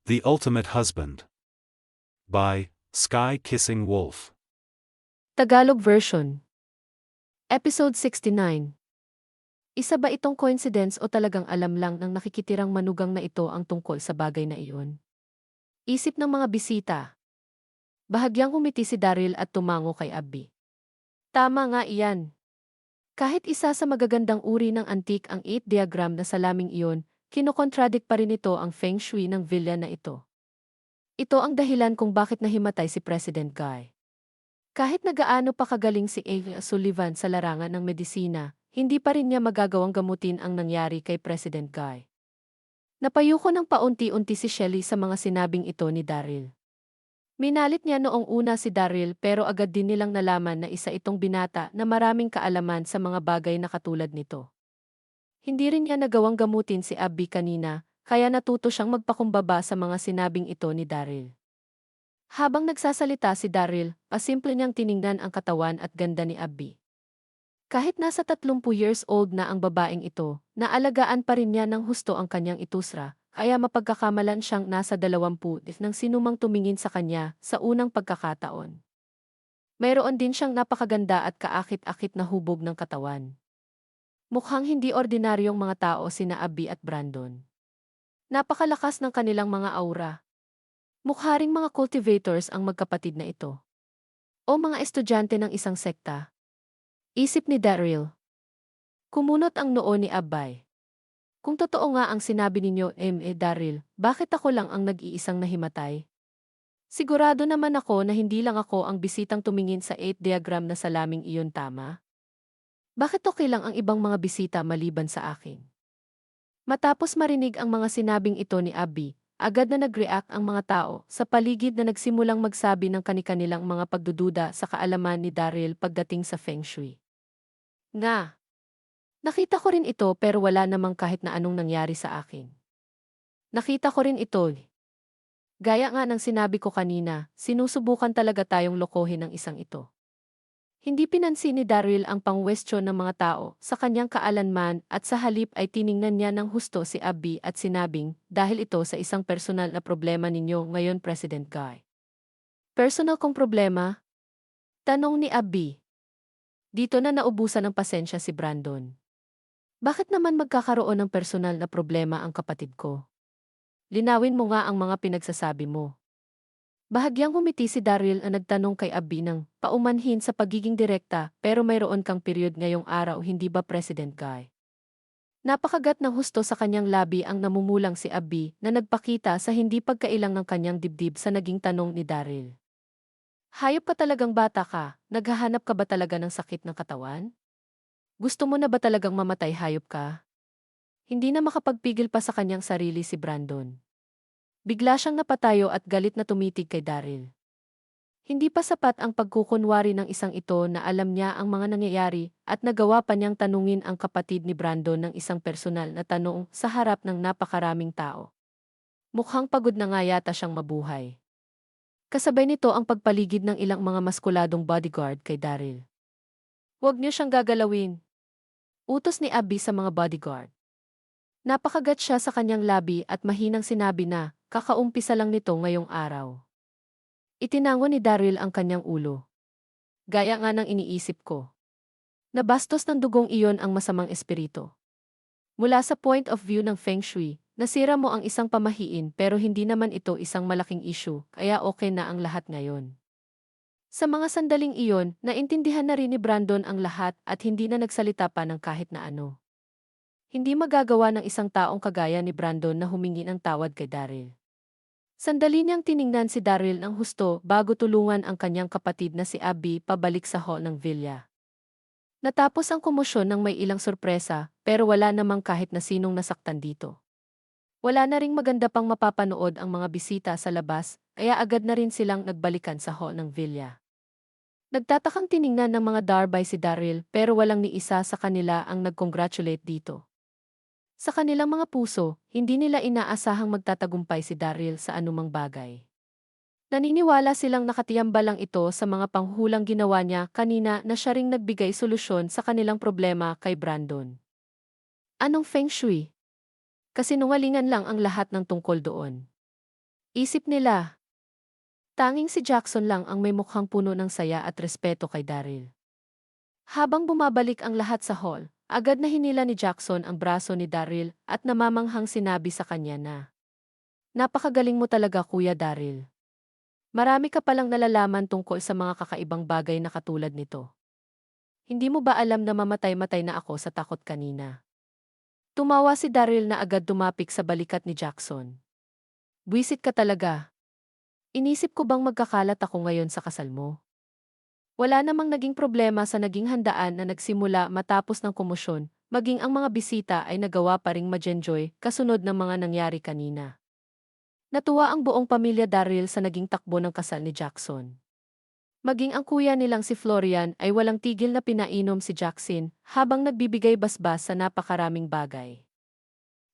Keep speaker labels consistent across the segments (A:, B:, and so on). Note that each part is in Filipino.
A: The Ultimate Husband by Sky Kissing Wolf.
B: Tagalog version. Episode 69. Isa ba itong coincidence o talagang alam lang ng nakikitirang manugang na ito ang tungkol sa bagay na iyon? Isip ng mga bisita. Bahagyang humiti si Daryl at tumango kay Abby. Tama nga iyan. Kahit isa sa magagandang uri ng antique ang 8 diagram na salaming iyon, kinokontradict pa rin ito ang feng shui ng villa na ito. Ito ang dahilan kung bakit nahimatay si President Guy. Kahit nagaano pa kagaling si A. Sullivan sa larangan ng medisina, hindi pa rin niya magagawang gamutin ang nangyari kay President Guy. Napayuko ng paunti-unti si Shelley sa mga sinabing ito ni Daryl. Minalit niya noong una si Daryl pero agad din nilang nalaman na isa itong binata na maraming kaalaman sa mga bagay na katulad nito. Hindi rin niya nagawang gamutin si Abby kanina, kaya natuto siyang magpakumbaba sa mga sinabing ito ni Daryl. Habang nagsasalita si Daryl, pasimple niyang tiningnan ang katawan at ganda ni Abby. Kahit nasa 30 years old na ang babaeng ito, naalagaan pa rin niya ng husto ang kanyang itusra, kaya mapagkakamalan siyang nasa 20 nang sinumang tumingin sa kanya sa unang pagkakataon. Mayroon din siyang napakaganda at kaakit-akit na hubog ng katawan. Mukhang hindi ordinaryong mga tao sina Abby at Brandon. Napakalakas ng kanilang mga aura. Mukha ring mga cultivators ang magkapatid na ito. O mga estudyante ng isang sekta. Isip ni Daryl. Kumunot ang noo ni Abay. Kung totoo nga ang sinabi ninyo, Daryl, bakit ako lang ang nag-iisang nahimatay? Sigurado naman ako na hindi lang ako ang bisitang tumingin sa 8 diagram na salaming iyon tama. Bakit okay lang ang ibang mga bisita maliban sa akin? Matapos marinig ang mga sinabing ito ni Abby, agad na nag-react ang mga tao sa paligid na nagsimulang magsabi ng kani-kanilang mga pagdududa sa kaalaman ni Daryl pagdating sa feng shui. Nga! Nakita ko rin ito pero wala namang kahit na anong nangyari sa akin. Nakita ko rin ito. Gaya nga ng sinabi ko kanina, sinusubukan talaga tayong lokohin ng isang ito. Hindi pinansin ni Daryl ang pangwestiyon ng mga tao sa kanyang kaalanman at sa halip ay tiningnan niya ng husto si Abby at sinabing, dahil ito sa isang personal na problema ninyo ngayon President Guy. Personal kong problema? Tanong ni Abby. Dito na naubusan ng pasensya si Brandon. Bakit naman magkakaroon ng personal na problema ang kapatid ko? Linawin mo nga ang mga pinagsasabi mo. Bahagyang humiti si Daryl na nagtanong kay Abby ng paumanhin sa pagiging direkta pero mayroon kang period ngayong araw hindi ba President Guy? Napakagat ng husto sa kanyang labi ang namumulang si Abby na nagpakita sa hindi pagkailang ng kanyang dibdib sa naging tanong ni Daryl. Hayop ka talagang bata ka, naghahanap ka ba talaga ng sakit ng katawan? Gusto mo na ba talagang mamatay hayop ka? Hindi na makapagpigil pa sa kanyang sarili si Brandon. Bigla siyang napatayo at galit na tumitig kay Daryl. Hindi pa sapat ang pagkukunwari ng isang ito na alam niya ang mga nangyayari at nagawa pa niyang tanungin ang kapatid ni Brandon ng isang personal na tanong sa harap ng napakaraming tao. Mukhang pagod na nga yata siyang mabuhay. Kasabay nito ang pagpaligid ng ilang mga maskuladong bodyguard kay Daryl. Huwag niyo siyang gagalawin. Utos ni Abby sa mga bodyguard. Napakagat siya sa kanyang labi at mahinang sinabi na, kakaumpisa lang nito ngayong araw. Itinango ni Daryl ang kanyang ulo. Gaya nga ng iniisip ko. Nabastos ng dugong iyon ang masamang espiritu. Mula sa point of view ng feng shui, nasira mo ang isang pamahiin pero hindi naman ito isang malaking issue, kaya okay na ang lahat ngayon. Sa mga sandaling iyon, naintindihan na rin ni Brandon ang lahat at hindi na nagsalita pa ng kahit na ano. Hindi magagawa ng isang taong kagaya ni Brandon na humingi ng tawad kay Daryl. Sandali niyang tiningnan si Daryl ng husto bago tulungan ang kanyang kapatid na si Abby pabalik sa hall ng villa. Natapos ang komosyon ng may ilang sorpresa pero wala namang kahit na sinong nasaktan dito. Wala na ring maganda pang mapapanood ang mga bisita sa labas kaya agad na rin silang nagbalikan sa hall ng villa. Nagtatakang tiningnan ng mga darbay si Daryl pero walang ni isa sa kanila ang nag-congratulate dito. Sa kanilang mga puso, hindi nila inaasahang magtatagumpay si Daryl sa anumang bagay. Naniniwala silang nakatiyamba lang ito sa mga panghulang ginawa niya kanina na siya ring nagbigay solusyon sa kanilang problema kay Brandon. Anong feng shui? Kasinungalingan lang ang lahat ng tungkol doon. Isip nila, tanging si Jackson lang ang may mukhang puno ng saya at respeto kay Daryl. Habang bumabalik ang lahat sa hall, agad na hinila ni Jackson ang braso ni Daryl at namamanghang sinabi sa kanya na, "Napakagaling mo talaga, Kuya Daryl. Marami ka palang nalalaman tungkol sa mga kakaibang bagay na katulad nito. Hindi mo ba alam na mamatay-matay na ako sa takot kanina?" Tumawa si Daryl na agad dumapik sa balikat ni Jackson. "Buwisit ka talaga. Inisip ko bang magkakalat ako ngayon sa kasal mo?" Wala namang naging problema sa naging handaan na nagsimula matapos ng komosyon, maging ang mga bisita ay nagawa pa ring ma-enjoy kasunod ng mga nangyari kanina. Natuwa ang buong pamilya Daryl sa naging takbo ng kasal ni Jackson. Maging ang kuya nilang si Florian ay walang tigil na pinainom si Jackson habang nagbibigay basbas sa napakaraming bagay.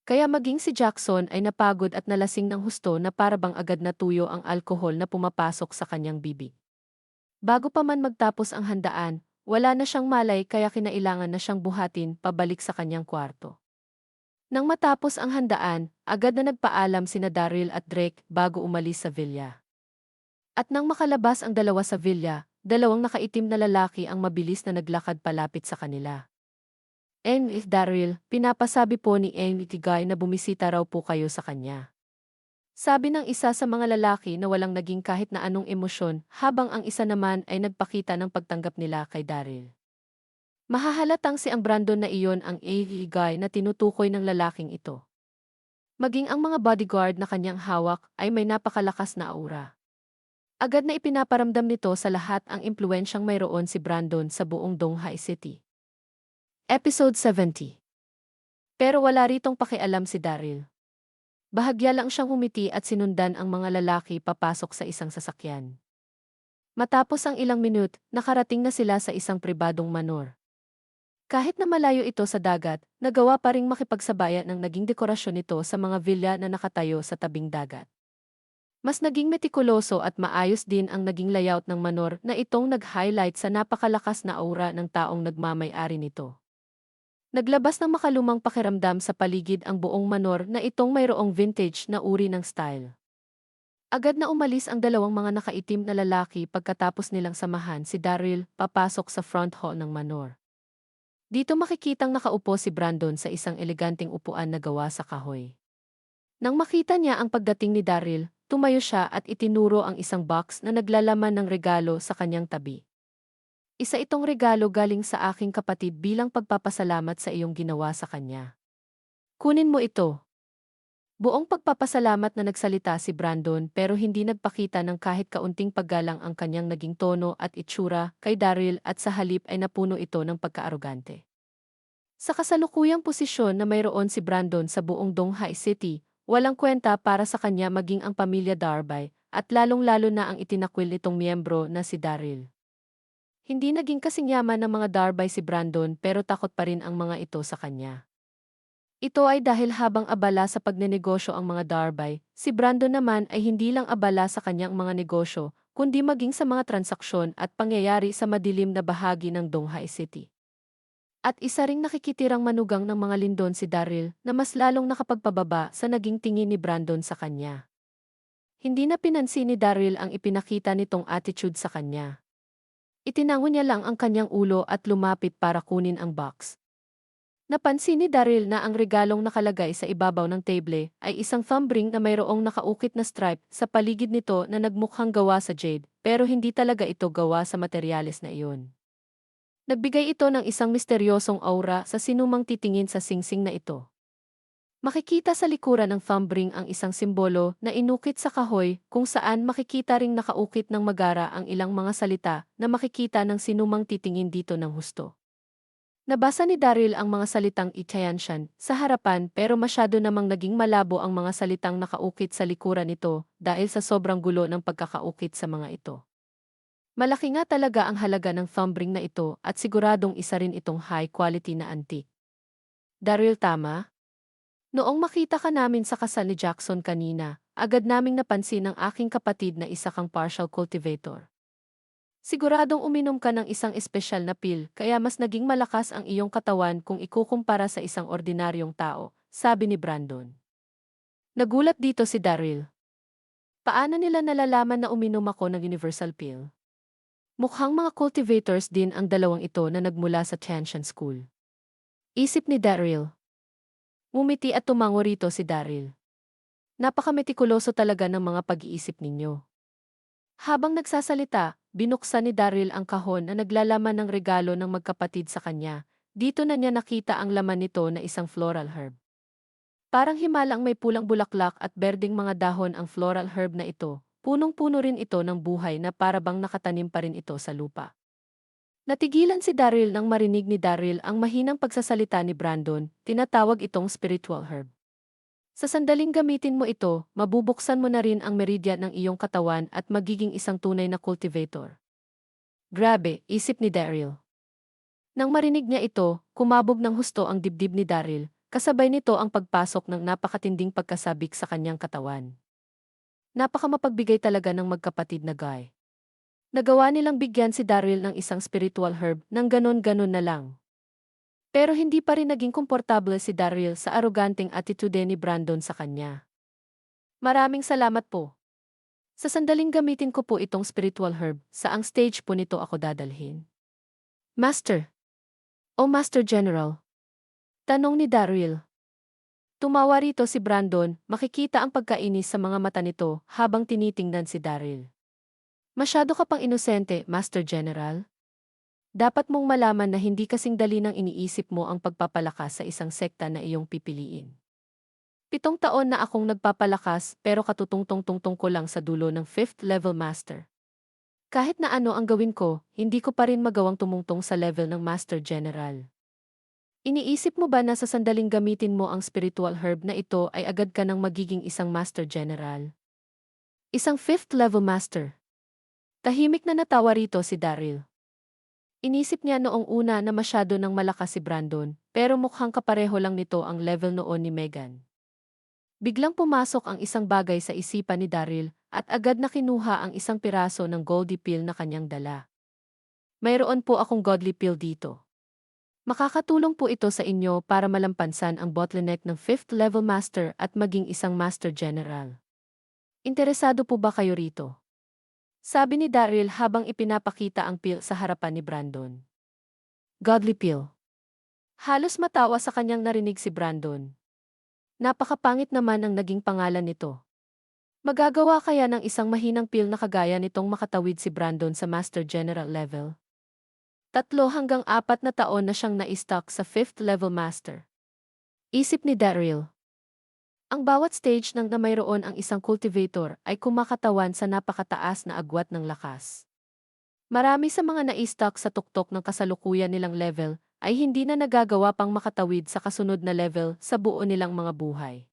B: Kaya maging si Jackson ay napagod at nalasing ng husto na parabang agad natuyo ang alkohol na pumapasok sa kanyang bibig. Bago pa man magtapos ang handaan, wala na siyang malay kaya kinailangan na siyang buhatin pabalik sa kanyang kwarto. Nang matapos ang handaan, agad na nagpaalam sina Daryl at Drake bago umalis sa villa. At nang makalabas ang dalawa sa villa, dalawang nakaitim na lalaki ang mabilis na naglakad palapit sa kanila. Daryl, pinapasabi po ni Guy na bumisita raw po kayo sa kanya." Sabi ng isa sa mga lalaki na walang naging kahit na anong emosyon habang ang isa naman ay nagpakita ng pagtanggap nila kay Daryl. Mahahalatang si ang Brandon na iyon ang Guy na tinutukoy ng lalaking ito. Maging ang mga bodyguard na kanyang hawak ay may napakalakas na aura. Agad na ipinaparamdam nito sa lahat ang impluensyang mayroon si Brandon sa buong Donghai City. Episode 70. Pero wala ritong pakialam si Daryl. Bahagya lang siyang humiti at sinundan ang mga lalaki papasok sa isang sasakyan. Matapos ang ilang minut, nakarating na sila sa isang pribadong manor. Kahit na malayo ito sa dagat, nagawa pa ring makipagsabayan ng naging dekorasyon nito sa mga villa na nakatayo sa tabing dagat. Mas naging metikuloso at maayos din ang naging layout ng manor na itong nag-highlight sa napakalakas na aura ng taong nagmamay-ari nito. Naglabas ng makalumang pakiramdam sa paligid ang buong manor na itong mayroong vintage na uri ng style. Agad na umalis ang dalawang mga nakaitim na lalaki pagkatapos nilang samahan si Daryl papasok sa front hall ng manor. Dito makikitang nakaupo si Brandon sa isang eleganteng upuan na gawa sa kahoy. Nang makita niya ang pagdating ni Daryl, tumayo siya at itinuro ang isang box na naglalaman ng regalo sa kanyang tabi. "Isa itong regalo galing sa aking kapatid bilang pagpapasalamat sa iyong ginawa sa kanya. Kunin mo ito." Buong pagpapasalamat na nagsalita si Brandon pero hindi nagpakita ng kahit kaunting paggalang ang kanyang naging tono at itsura kay Daryl at sa halip ay napuno ito ng pagkaarogante. Sa kasalukuyang posisyon na mayroon si Brandon sa buong Donghai City, walang kwenta para sa kanya maging ang pamilya Darby at lalong-lalo na ang itinakwil nitong miyembro na si Daryl. Hindi naging kasing yaman ng mga Darby si Brandon pero takot pa rin ang mga ito sa kanya. Ito ay dahil habang abala sa pagnenegosyo ang mga Darby, si Brandon naman ay hindi lang abala sa kanyang mga negosyo, kundi maging sa mga transaksyon at pangyayari sa madilim na bahagi ng Donghai City. At isa ring nakikitirang manugang ng mga lindon si Daryl na mas lalong nakapagpababa sa naging tingin ni Brandon sa kanya. Hindi na pinansin ni Daryl ang ipinakita nitong attitude sa kanya. Itinango niya lang ang kanyang ulo at lumapit para kunin ang box. Napansin ni Daryl na ang regalong nakalagay sa ibabaw ng table ay isang thumb ring na mayroong nakaukit na stripe sa paligid nito na nagmukhang gawa sa jade, pero hindi talaga ito gawa sa materyales na iyon. Nagbigay ito ng isang misteryosong aura sa sinumang titingin sa singsing na ito. Makikita sa likuran ng thumb ring ang isang simbolo na inukit sa kahoy kung saan makikita ring nakaukit ng magara ang ilang mga salita na makikita ng sinumang titingin dito ng husto. Nabasa ni Daryl ang mga salitang Itayanshan sa harapan pero masyado namang naging malabo ang mga salitang nakaukit sa likuran nito dahil sa sobrang gulo ng pagkakaukit sa mga ito. Malaki nga talaga ang halaga ng thumb ring na ito at siguradong isa rin itong high quality na antique. Daryl, tama? Noong makita ka namin sa kasal ni Jackson kanina, agad naming napansin ng aking kapatid na isa kang partial cultivator. Siguradong uminom ka ng isang espesyal na pill kaya mas naging malakas ang iyong katawan kung ikukumpara sa isang ordinaryong tao, sabi ni Brandon. Nagulat dito si Daryl. Paano nila nalalaman na uminom ako ng universal pill? Mukhang mga cultivators din ang dalawang ito na nagmula sa Tiantian School. Isip ni Daryl. Ngumiti at tumango rito si Daryl. Napakametikuloso talaga ng mga pag-iisip ninyo. Habang nagsasalita, binuksan ni Daryl ang kahon na naglalaman ng regalo ng magkapatid sa kanya. Dito na niya nakita ang laman nito na isang floral herb. Parang himalang may pulang bulaklak at berdeng mga dahon ang floral herb na ito. Punong-puno rin ito ng buhay na parabang nakatanim pa rin ito sa lupa. Natigilan si Daryl nang marinig ni Daryl ang mahinang pagsasalita ni Brandon, tinatawag itong spiritual herb. Sa sandaling gamitin mo ito, mabubuksan mo na rin ang meridian ng iyong katawan at magiging isang tunay na cultivator. Grabe, isip ni Daryl. Nang marinig niya ito, kumabog ng husto ang dibdib ni Daryl, kasabay nito ang pagpasok ng napakatinding pagkasabik sa kanyang katawan. Napakamapagbigay talaga ng magkapatid na guy. Nagawa nilang bigyan si Daryl ng isang spiritual herb nang ganon-ganon na lang. Pero hindi pa rin naging komportable si Daryl sa aroganteng attitude ni Brandon sa kanya. Maraming salamat po. Sa sandaling gamitin ko po itong spiritual herb, saang stage po nito ako dadalhin? Master. O Master General? Tanong ni Daryl. Tumawa rito si Brandon, makikita ang pagkainis sa mga mata nito habang tinitingnan si Daryl. Masyado ka pang inosente, Master General. Dapat mong malaman na hindi kasing dali nang iniisip mo ang pagpapalakas sa isang sekta na iyong pipiliin. 7 taon na akong nagpapalakas pero katutungtong-tungtong ko lang sa dulo ng 5th level Master. Kahit na ano ang gawin ko, hindi ko pa rin magawang tumungtong sa level ng Master General. Iniisip mo ba na sa sandaling gamitin mo ang spiritual herb na ito ay agad ka nang magiging isang Master General? Isang 5th level Master. Tahimik na natawa rito si Daryl. Inisip niya noong una na masyado nang malakas si Brandon, pero mukhang kapareho lang nito ang level noon ni Megan. Biglang pumasok ang isang bagay sa isipan ni Daryl at agad na kinuha ang isang piraso ng Goldie pill na kanyang dala. Mayroon po akong Godly pill dito. Makakatulong po ito sa inyo para malampansan ang bottleneck ng 5th level Master at maging isang Master General. Interesado po ba kayo rito? Sabi ni Daryl habang ipinapakita ang pill sa harapan ni Brandon. Godly pill. Halos matawa sa kanyang narinig si Brandon. Napakapangit naman ang naging pangalan nito. Magagawa kaya ng isang mahinang pill na kagaya nitong makatawid si Brandon sa Master General level? 3 hanggang 4 na taon na siyang na-stuck sa 5th level Master. Isip ni Daryl. Ang bawat stage ng na mayroon ang isang cultivator ay kumakatawan sa napakataas na agwat ng lakas. Marami sa mga na-stuck sa tuktok ng kasalukuyan nilang level ay hindi na nagagawa pang makatawid sa kasunod na level sa buo nilang mga buhay.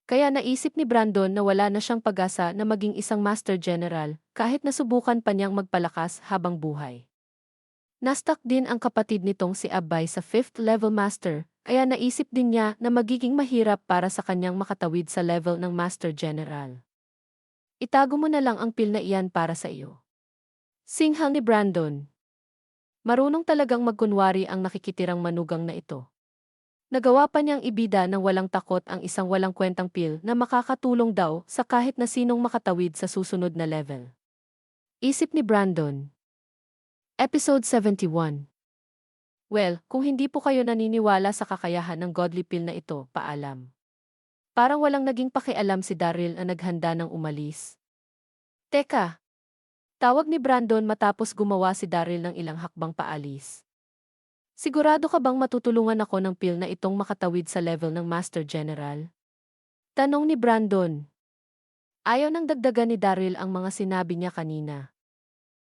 B: Kaya naisip ni Brandon na wala na siyang pag-asa na maging isang Master General kahit nasubukan pa niyang magpalakas habang buhay. Nastuck din ang kapatid nitong si Abay sa 5th level Master, kaya naisip din niya na magiging mahirap para sa kanyang makatawid sa level ng Master General. Itago mo na lang ang pill na iyan para sa iyo. Singhal ni Brandon. Marunong talagang magkunwari ang nakikitirang manugang na ito. Nagawa pa niyang ibida ng walang takot ang isang walang kwentang pill na makakatulong daw sa kahit na sinong makatawid sa susunod na level. Isip ni Brandon. Episode 71. Well, kung hindi po kayo naniniwala sa kakayahan ng Godly pill na ito, paalam. Parang walang naging pakialam si Daryl na naghanda ng umalis. Teka! Tawag ni Brandon matapos gumawa si Daryl ng ilang hakbang paalis. Sigurado ka bang matutulungan ako ng pill na itong makatawid sa level ng Master General? Tanong ni Brandon. Ayaw nang dagdagan ni Daryl ang mga sinabi niya kanina.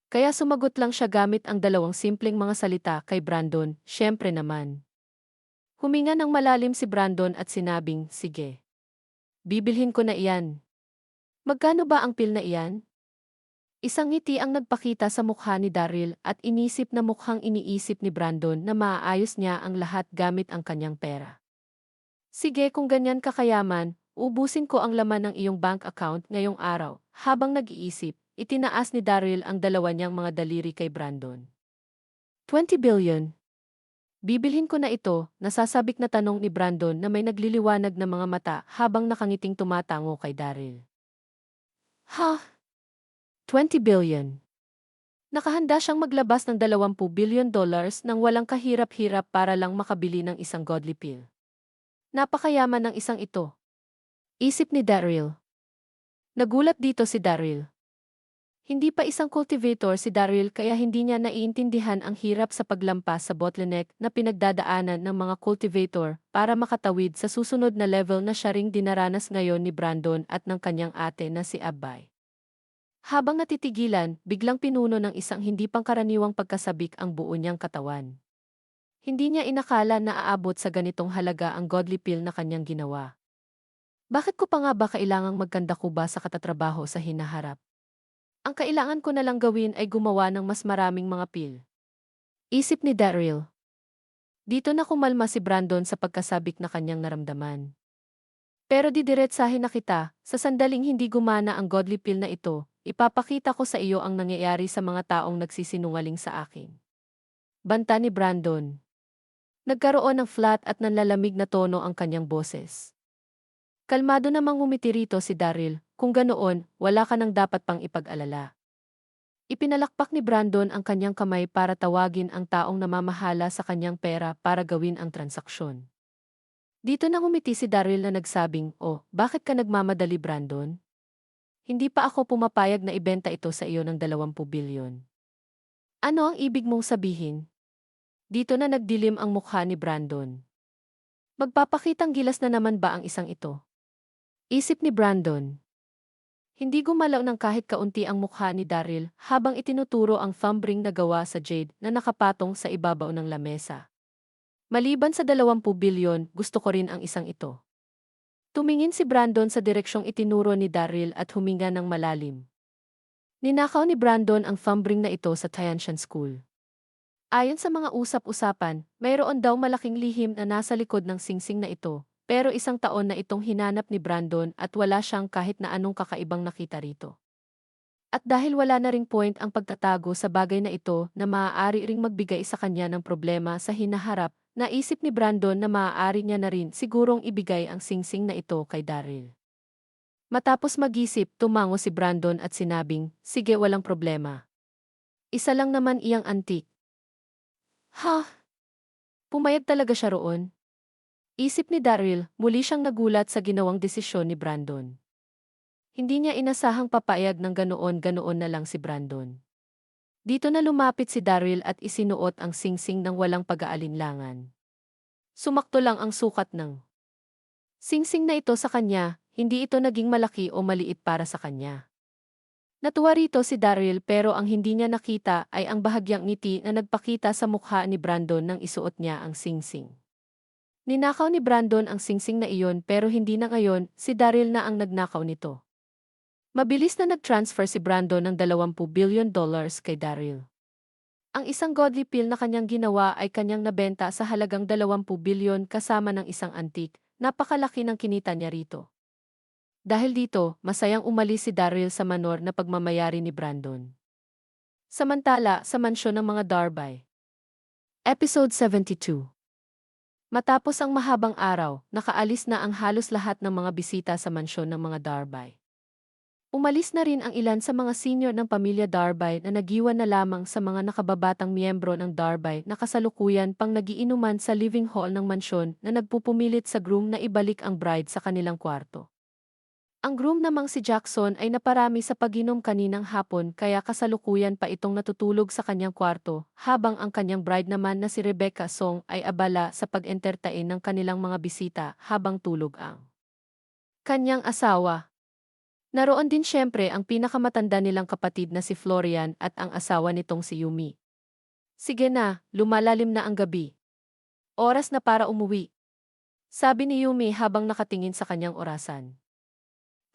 B: Kaya sumagot lang siya gamit ang dalawang simpleng mga salita kay Brandon, syempre naman. Huminga ng malalim si Brandon at sinabing, sige. Bibilhin ko na iyan. Magkano ba ang pill na iyan? Isang ngiti ang nagpakita sa mukha ni Daryl at inisip na mukhang iniisip ni Brandon na maaayos niya ang lahat gamit ang kanyang pera. Sige, kung ganyan kakayaman, ubusin ko ang laman ng iyong bank account ngayong araw. Habang nag-iisip, itinaas ni Daryl ang dalawa niyang mga daliri kay Brandon. 20 billion. Bibilhin ko na ito, nasasabik na tanong ni Brandon na may nagliliwanag na mga mata habang nakangiting tumatango kay Daryl. Ha? 20 billion. Nakahanda siyang maglabas ng $20 billion nang walang kahirap-hirap para lang makabili ng isang godly pill. Napakayaman ng isang ito. Isip ni Daryl. Nagulat dito si Daryl. Hindi pa isang cultivator si Daryl kaya hindi niya naiintindihan ang hirap sa paglampas sa bottleneck na pinagdadaanan ng mga cultivator para makatawid sa susunod na level na siya ring dinaranas ngayon ni Brandon at ng kanyang ate na si Abay. Habang natitigilan, biglang pinuno ng isang hindi pangkaraniwang pagkasabik ang buo niyang katawan. Hindi niya inakala na aabot sa ganitong halaga ang godly pill na kanyang ginawa. Bakit ko pa nga ba kailangang magkanda ko ba sa katatrabaho sa hinaharap? Ang kailangan ko na lang gawin ay gumawa ng mas maraming mga pill. Isip ni Daryl. Dito na kumalma si Brandon sa pagkasabik na kanyang naramdaman. Pero didiretsahin na kita, sa sandaling hindi gumana ang godly pill na ito, ipapakita ko sa iyo ang nangyayari sa mga taong nagsisinungaling sa akin. Banta ni Brandon. Nagkaroon ng flat at nanlalamig na tono ang kanyang boses. Kalmado namang ngumiti rito si Daryl, kung ganoon, wala ka nang dapat pang ipag-alala. Ipinalakpak ni Brandon ang kanyang kamay para tawagin ang taong namamahala sa kanyang pera para gawin ang transaksyon. Dito na ngumiti si Daryl na nagsabing, "Oh, bakit ka nagmamadali, Brandon? Hindi pa ako pumapayag na ibenta ito sa iyo ng 20 bilyon. Ano ang ibig mong sabihin?" Dito na nagdilim ang mukha ni Brandon. Magpapakitang gilas na naman ba ang isang ito? Isip ni Brandon. Hindi gumalaw ng kahit kaunti ang mukha ni Daryl habang itinuturo ang thumb ring na gawa sa jade na nakapatong sa ibabaw ng lamesa. Maliban sa 20 bilyon, gusto ko rin ang isang ito. Tumingin si Brandon sa direksyong itinuro ni Daryl at huminga ng malalim. Ninakaw ni Brandon ang thumb ring na ito sa Tianshan School. Ayon sa mga usap-usapan, mayroon daw malaking lihim na nasa likod ng singsing na ito. Pero isang taon na itong hinanap ni Brandon at wala siyang kahit na anong kakaibang nakita rito. At dahil wala na ring point ang pagtatago sa bagay na ito na maaari ring magbigay sa kanya ng problema sa hinaharap, naisip ni Brandon na maaari niya na rin sigurong ibigay ang singsing na ito kay Daryl. Matapos mag-isip, tumango si Brandon at sinabing, "Sige, walang problema. Isa lang naman iyang antik." Ha? Pumayag talaga siya roon? Isip ni Daryl, muli siyang nagulat sa ginawang desisyon ni Brandon. Hindi niya inasahang papayag ng ganoon-ganoon na lang si Brandon. Dito na lumapit si Daryl at isinuot ang singsing ng walang pag-aalinlangan. Sumakto lang ang sukat ng singsing na ito sa kanya, hindi ito naging malaki o maliit para sa kanya. Natuwa rito si Daryl pero ang hindi niya nakita ay ang bahagyang ngiti na nagpakita sa mukha ni Brandon nang isuot niya ang singsing. Ninakaw ni Brandon ang singsing na iyon pero hindi na ngayon, si Daryl na ang nagnakaw nito. Mabilis na nag-transfer si Brandon ng $20 billion kay Daryl. Ang isang godly pill na kanyang ginawa ay kanyang nabenta sa halagang 20 bilyon kasama ng isang antik, napakalaki ng kinita niya rito. Dahil dito, masayang umalis si Daryl sa manor na pagmamayari ni Brandon. Samantala, sa mansyon ng mga Darbay. Episode 72. Matapos ang mahabang araw, nakaalis na ang halos lahat ng mga bisita sa mansyon ng mga Darbay. Umalis na rin ang ilan sa mga senior ng pamilya Darbay na nagiwan na lamang sa mga nakababatang miyembro ng Darbay na kasalukuyan pang nagiinuman sa living hall ng mansyon na nagpupumilit sa groom na ibalik ang bride sa kanilang kwarto. Ang groom namang si Jackson ay naparami sa pag-inom kaninang hapon kaya kasalukuyan pa itong natutulog sa kanyang kwarto, habang ang kanyang bride naman na si Rebecca Song ay abala sa pag-entertain ng kanilang mga bisita habang tulog ang kanyang asawa. Naroon din siyempre ang pinakamatanda nilang kapatid na si Florian at ang asawa nitong si Yumi. "Sige na, lumalalim na ang gabi. Oras na para umuwi," sabi ni Yumi habang nakatingin sa kanyang orasan.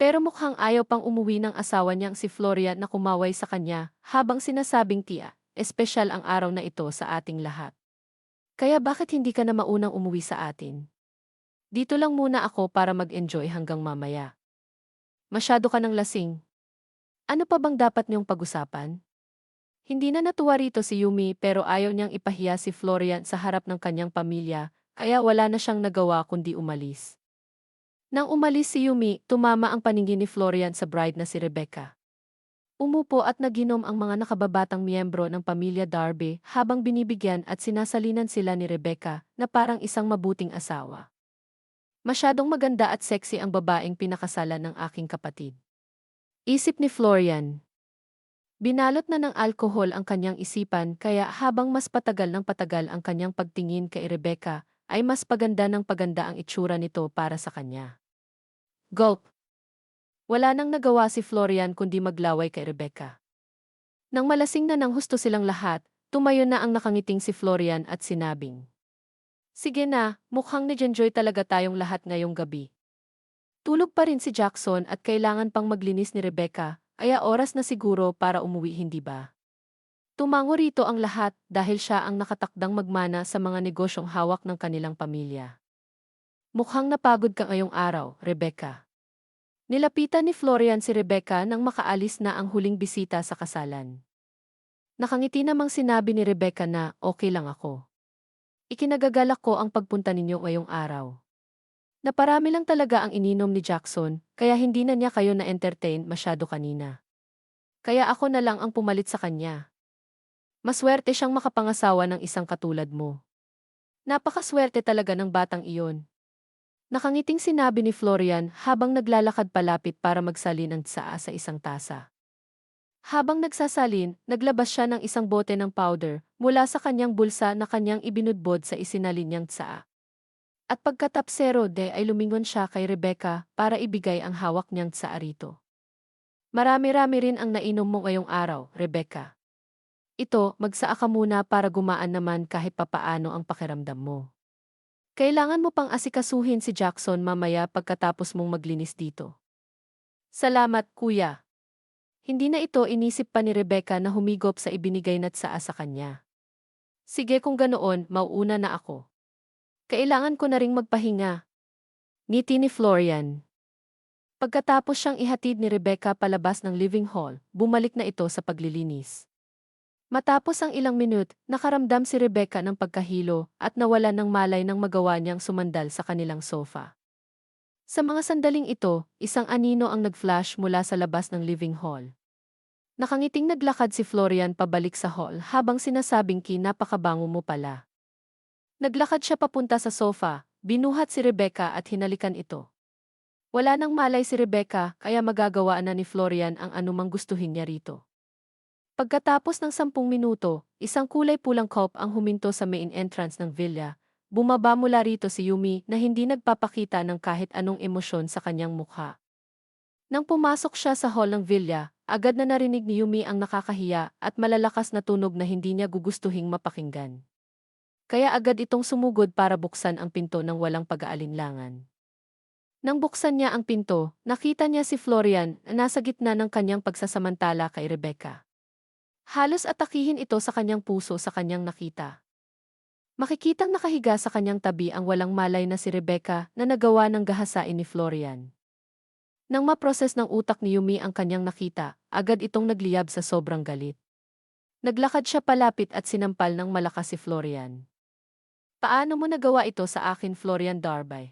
B: Pero mukhang ayaw pang umuwi ng asawa niyang si Florian na kumaway sa kanya habang sinasabing, "Tia, espesyal ang araw na ito sa ating lahat. Kaya bakit hindi ka na maunang umuwi sa atin? Dito lang muna ako para mag-enjoy hanggang mamaya. Masyado ka ng lasing. Ano pa bang dapat niyong pag-usapan?" Hindi na natuwa rito si Yumi pero ayaw niyang ipahiya si Florian sa harap ng kanyang pamilya, kaya wala na siyang nagawa kundi umalis. Nang umalis si Yumi, tumama ang paningin ni Florian sa bride na si Rebecca. Umupo at naginom ang mga nakababatang miyembro ng pamilya Darby habang binibigyan at sinasalinan sila ni Rebecca na parang isang mabuting asawa. Masyadong maganda at sexy ang babaeng pinakasalan ng aking kapatid. Isip ni Florian. Binalot na ng alkohol ang kanyang isipan kaya habang mas patagal ng patagal ang kanyang pagtingin kay Rebecca, ay mas paganda ng paganda ang itsura nito para sa kanya. Gulp! Wala nang nagawa si Florian kundi maglaway kay Rebecca. Nang malasing na ng husto silang lahat, tumayo na ang nakangiting si Florian at sinabing, "Sige na, mukhang ni-enjoy talaga tayong lahat ngayong gabi." Tulog pa rin si Jackson at kailangan pang maglinis ni Rebecca, kaya oras na siguro para umuwi, hindi ba? Tumango rito ang lahat dahil siya ang nakatakdang magmana sa mga negosyong hawak ng kanilang pamilya. Mukhang napagod ka ngayong araw, Rebecca. Nilapitan ni Florian si Rebecca nang makaalis na ang huling bisita sa kasalan. Nakangiti namang sinabi ni Rebecca na okay lang ako. Ikinagagalak ko ang pagpunta ninyo ngayong araw. Naparami lang talaga ang ininom ni Jackson, kaya hindi na niya kayo na-entertain masyado kanina. Kaya ako na lang ang pumalit sa kanya. Maswerte siyang makapangasawa ng isang katulad mo. Napakaswerte talaga ng batang iyon. Nakangiting sinabi ni Florian habang naglalakad palapit para magsalin ng tsaa sa isang tasa. Habang nagsasalin, naglabas siya ng isang bote ng powder mula sa kanyang bulsa na kanyang ibinudbod sa isinalin niyang tsaa. At pagkatapsero ay lumingon siya kay Rebecca para ibigay ang hawak niyang tsaa rito. Marami-rami rin ang nainom mo ngayong araw, Rebecca. Ito, magsaa ka muna para gumaan naman kahit papaano ang pakiramdam mo. Kailangan mo pang asikasuhin si Jackson mamaya pagkatapos mong maglinis dito. Salamat, kuya. Hindi na ito inisip pa ni Rebecca na humigop sa ibinigay na tsaa sa kanya. Sige, kung ganoon, mauuna na ako. Kailangan ko na ring magpahinga. Ngiti ni Florian. Pagkatapos siyang ihatid ni Rebecca palabas ng living hall, bumalik na ito sa paglilinis. Matapos ang ilang minute, nakaramdam si Rebecca ng pagkahilo at nawalan ng malay nang magawa niyang sumandal sa kanilang sofa. Sa mga sandaling ito, isang anino ang nag-flash mula sa labas ng living hall. Nakangiting naglakad si Florian pabalik sa hall habang sinasabing napakabango mo pala. Naglakad siya papunta sa sofa, binuhat si Rebecca at hinalikan ito. Wala nang malay si Rebecca kaya magagawa na ni Florian ang anumang gustuhin niya rito. Pagkatapos ng 10 minuto, isang kulay pulang coupe ang huminto sa main entrance ng villa. Bumaba mula rito si Yumi na hindi nagpapakita ng kahit anong emosyon sa kanyang mukha. Nang pumasok siya sa hall ng villa, agad na narinig ni Yumi ang nakakahiya at malalakas na tunog na hindi niya gugustuhing mapakinggan. Kaya agad itong sumugod para buksan ang pinto ng walang pag-aalinlangan. Nang buksan niya ang pinto, nakita niya si Florian na nasa gitna ng kanyang pagsasamantala kay Rebecca. Halos atakihin ito sa kanyang puso sa kanyang nakita. Makikitang nakahiga sa kanyang tabi ang walang malay na si Rebecca na nagawa ng gahasain ni Florian. Nang maproses ng utak ni Yumi ang kanyang nakita, agad itong nagliyab sa sobrang galit. Naglakad siya palapit at sinampal ng malakas si Florian. Paano mo nagawa ito sa akin, Florian Darby?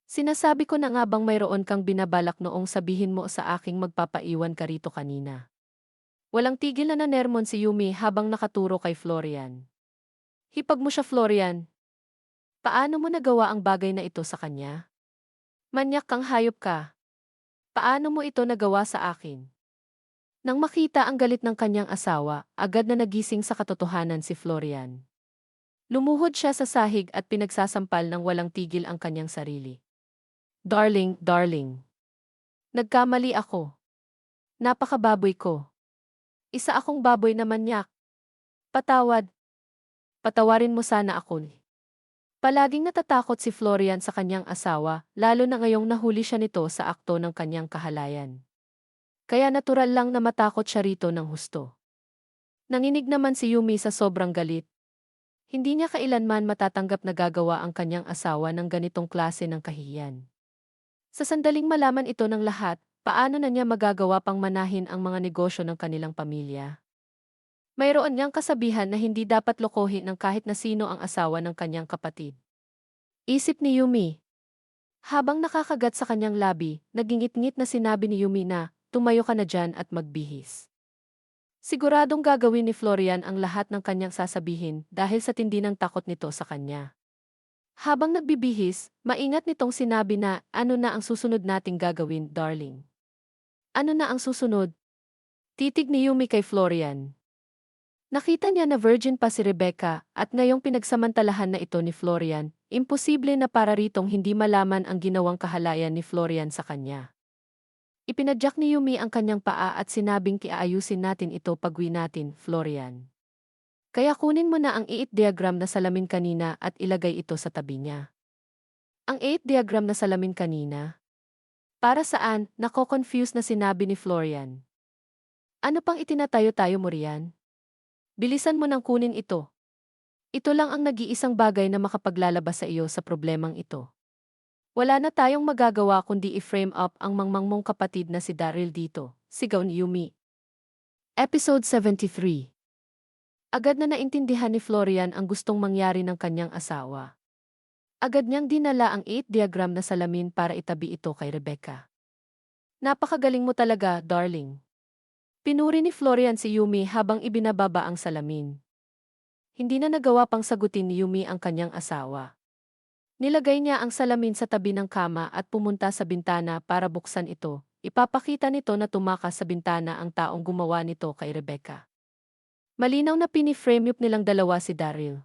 B: Sinasabi ko na nga bang mayroon kang binabalak noong sabihin mo sa aking magpapaiwan ka rito kanina. Walang tigil na nanermon si Yumi habang nakaturo kay Florian. Hipag mo siya, Florian. Paano mo nagawa ang bagay na ito sa kanya? Manyak kang hayop ka. Paano mo ito nagawa sa akin? Nang makita ang galit ng kanyang asawa, agad na nagising sa katotohanan si Florian. Lumuhod siya sa sahig at pinagsasampal ng walang tigil ang kanyang sarili. Darling, darling. Nagkamali ako. Napakababoy ko. Isa akong baboy na manyak. Patawad. Patawarin mo sana ako. Palaging natatakot si Florian sa kanyang asawa, lalo na ngayong nahuli siya nito sa akto ng kanyang kahalayan. Kaya natural lang na matakot siya rito ng husto. Nanginig naman si Yumi sa sobrang galit. Hindi niya kailanman matatanggap na gagawa ang kanyang asawa ng ganitong klase ng kahihiyan. Sa sandaling malaman ito ng lahat, paano na niya magagawa pang manahin ang mga negosyo ng kanilang pamilya? Mayroon niyang kasabihan na hindi dapat lokohin ng kahit na sino ang asawa ng kanyang kapatid. Isip ni Yumi. Habang nakakagat sa kanyang labi, nagingit-ngit na sinabi ni Yumi na, tumayo ka na dyan at magbihis. Siguradong gagawin ni Florian ang lahat ng kanyang sasabihin dahil sa tindi ng takot nito sa kanya. Habang nagbibihis, maingat nitong sinabi na, ano na ang susunod nating gagawin, darling? Ano na ang susunod? Titig ni Yumi kay Florian. Nakita niya na virgin pa si Rebecca at ngayong pinagsamantalahan na ito ni Florian, imposible na para ritong hindi malaman ang ginawang kahalayan ni Florian sa kanya. Ipinadyak ni Yumi ang kanyang paa at sinabing kiaayusin natin ito pag-uwi natin, Florian. Kaya kunin mo na ang 8 diagram na salamin kanina at ilagay ito sa tabi niya. Ang 8 diagram na salamin kanina? Para saan? Nako-confuse na sinabi ni Florian. Ano pang itinatayo-tayo mo riyan? Bilisan mo nang kunin ito. Ito lang ang nag-iisang bagay na makapaglalabas sa iyo sa problemang ito. Wala na tayong magagawa kundi i-frame up ang mangmang mong kapatid na si Daryl dito, sigaw ni Yumi. Episode 73. Agad na naintindihan ni Florian ang gustong mangyari ng kanyang asawa. Agad niyang dinala ang 8 diagram na salamin para itabi ito kay Rebecca. Napakagaling mo talaga, darling. Pinuri ni Florian si Yumi habang ibinababa ang salamin. Hindi na nagawa pang sagutin ni Yumi ang kanyang asawa. Nilagay niya ang salamin sa tabi ng kama at pumunta sa bintana para buksan ito. Ipapakita nito na tumakas sa bintana ang taong gumawa nito kay Rebecca. Malinaw na piniframe up nilang dalawa si Daryl.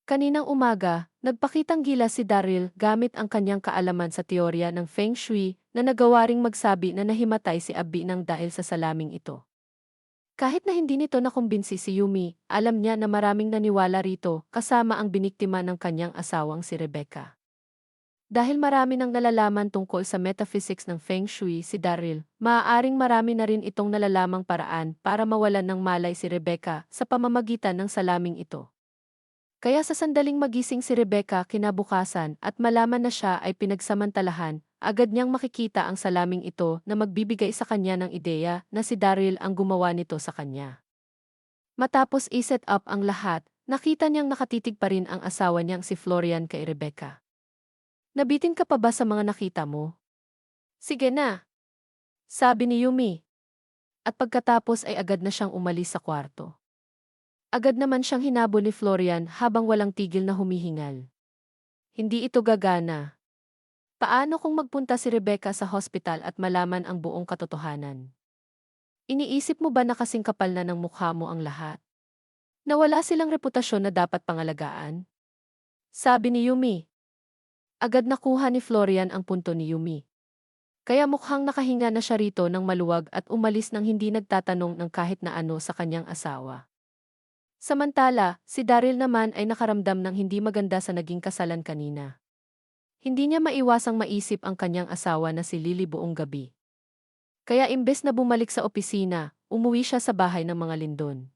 B: Kaninang umaga, nagpakitang gilas si Daryl gamit ang kanyang kaalaman sa teorya ng Feng Shui na nagawa ring magsabi na nahimatay si Abby nang dahil sa salaming ito. Kahit na hindi nito nakumbinsi si Yumi, alam niya na maraming naniwala rito kasama ang biniktima ng kanyang asawang si Rebecca. Dahil marami nang nalalaman tungkol sa metaphysics ng Feng Shui si Daryl, maaaring marami na rin itong nalalamang paraan para mawalan ng malay si Rebecca sa pamamagitan ng salaming ito. Kaya sa sandaling magising si Rebecca kinabukasan at malaman na siya ay pinagsamantalahan, agad niyang makikita ang salaming ito na magbibigay sa kanya ng ideya na si Daryl ang gumawa nito sa kanya. Matapos i-set up ang lahat, nakita niyang nakatitig pa rin ang asawa niyang si Florian kay Rebecca. Nabitin ka pa ba sa mga nakita mo? Sige na, sabi ni Yumi. At pagkatapos ay agad na siyang umalis sa kwarto. Agad naman siyang hinabol ni Florian habang walang tigil na humihingal. Hindi ito gagana. Paano kung magpunta si Rebecca sa hospital at malaman ang buong katotohanan? Iniisip mo ba na kasing kapal na ng mukha mo ang lahat? Nawala silang reputasyon na dapat pangalagaan? Sabi ni Yumi. Agad nakuha ni Florian ang punto ni Yumi. Kaya mukhang nakahinga na siya rito ng maluwag at umalis nang hindi nagtatanong ng kahit na ano sa kanyang asawa. Samantala, si Daryl naman ay nakaramdam ng hindi maganda sa naging kasalan kanina. Hindi niya maiwasang maisip ang kanyang asawa na si Lily buong gabi. Kaya imbes na bumalik sa opisina, umuwi siya sa bahay ng mga Lindon.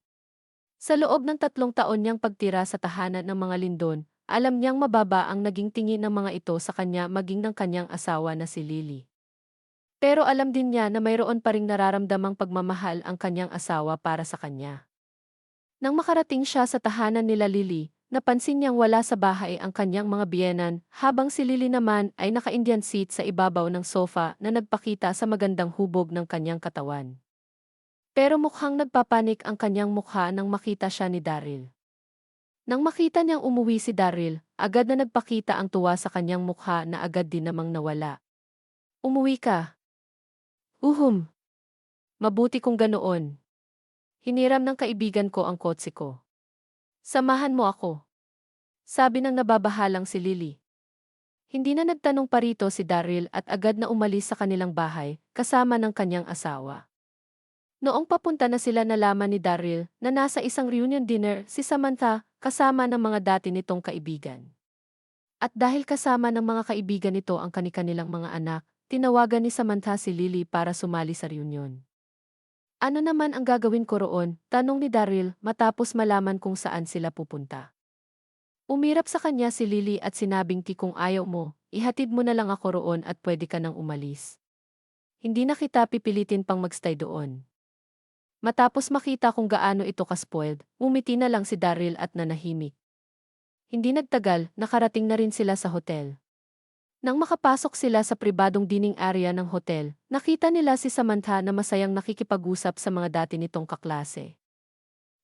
B: Sa loob ng 3 taon niyang pagtira sa tahanan ng mga Lindon, alam niyang mababa ang naging tingin ng mga ito sa kanya maging ng kanyang asawa na si Lily. Pero alam din niya na mayroon pa ring nararamdamang pagmamahal ang kanyang asawa para sa kanya. Nang makarating siya sa tahanan nila Lily, napansin niyang wala sa bahay ang kanyang mga biyenan, habang si Lily naman ay naka-Indian seat sa ibabaw ng sofa na nagpakita sa magandang hubog ng kanyang katawan. Pero mukhang nagpapanik ang kanyang mukha nang makita siya ni Daryl. Nang makita niyang umuwi si Daryl, agad na nagpakita ang tuwa sa kanyang mukha na agad din namang nawala. Umuwi ka? Mabuti kung ganoon. Hiniram ng kaibigan ko ang kotse ko. Samahan mo ako. Sabi ng nababahalang si Lily. Hindi na nagtanong pa rito si Daryl at agad na umalis sa kanilang bahay, kasama ng kanyang asawa. Noong papunta na sila nalaman ni Daryl na nasa isang reunion dinner si Samantha kasama ng mga dati nitong kaibigan. At dahil kasama ng mga kaibigan nito ang kanilang mga anak, tinawagan ni Samantha si Lily para sumali sa reunion. Ano naman ang gagawin ko roon? Tanong ni Daryl matapos malaman kung saan sila pupunta. Umirap sa kanya si Lily at sinabing kung ayaw mo, ihatid mo na lang ako roon at pwede ka nang umalis. Hindi na kita pipilitin pang magstay doon. Matapos makita kung gaano ito ka-spoiled, umiti na lang si Daryl at nanahimik. Hindi nagtagal, nakarating na rin sila sa hotel. Nang makapasok sila sa pribadong dining area ng hotel, nakita nila si Samantha na masayang nakikipag-usap sa mga dati nitong kaklase.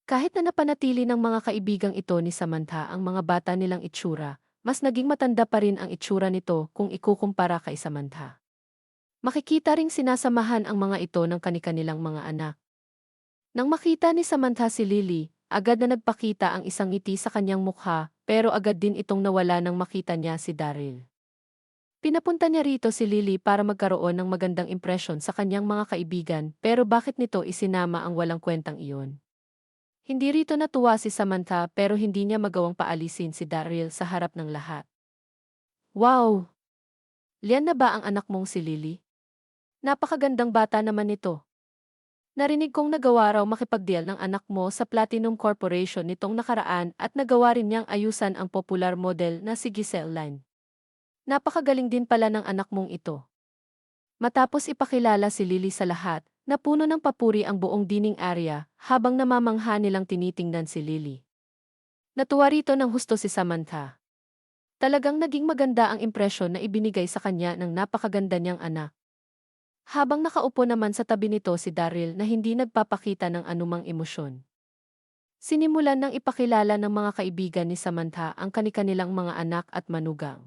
B: Kahit na napanatili ng mga kaibigang ito ni Samantha ang mga bata nilang itsura, mas naging matanda pa rin ang itsura nito kung ikukumpara kay Samantha. Makikita ring sinasamahan ang mga ito ng kani-kanilang mga anak. Nang makita ni Samantha si Lily, agad na nagpakita ang isang ngiti sa kanyang mukha, pero agad din itong nawala nang makita niya si Daryl. Pinapunta niya rito si Lily para magkaroon ng magandang impresyon sa kanyang mga kaibigan, pero bakit nito isinama ang walang kwentang iyon? Hindi rito natuwa si Samantha pero hindi niya magawang paalisin si Daryl sa harap ng lahat. Wow! Lian na ba ang anak mong si Lily? Napakagandang bata naman nito. Narinig kong nagawa raw makipag-deal ng anak mo sa Platinum Corporation nitong nakaraan at nagawa rin niyang ayusan ang popular model na si Giselle Line. Napakagaling din pala ng anak mong ito. Matapos ipakilala si Lily sa lahat, napuno ng papuri ang buong dining area habang namamangha nilang tinitingnan si Lily. Natuwa rito ng husto si Samantha. Talagang naging maganda ang impresyon na ibinigay sa kanya ng napakaganda niyang anak. Habang nakaupo naman sa tabi nito si Daryl na hindi nagpapakita ng anumang emosyon. Sinimulan ng ipakilala ng mga kaibigan ni Samantha ang kani-kanilang mga anak at manugang.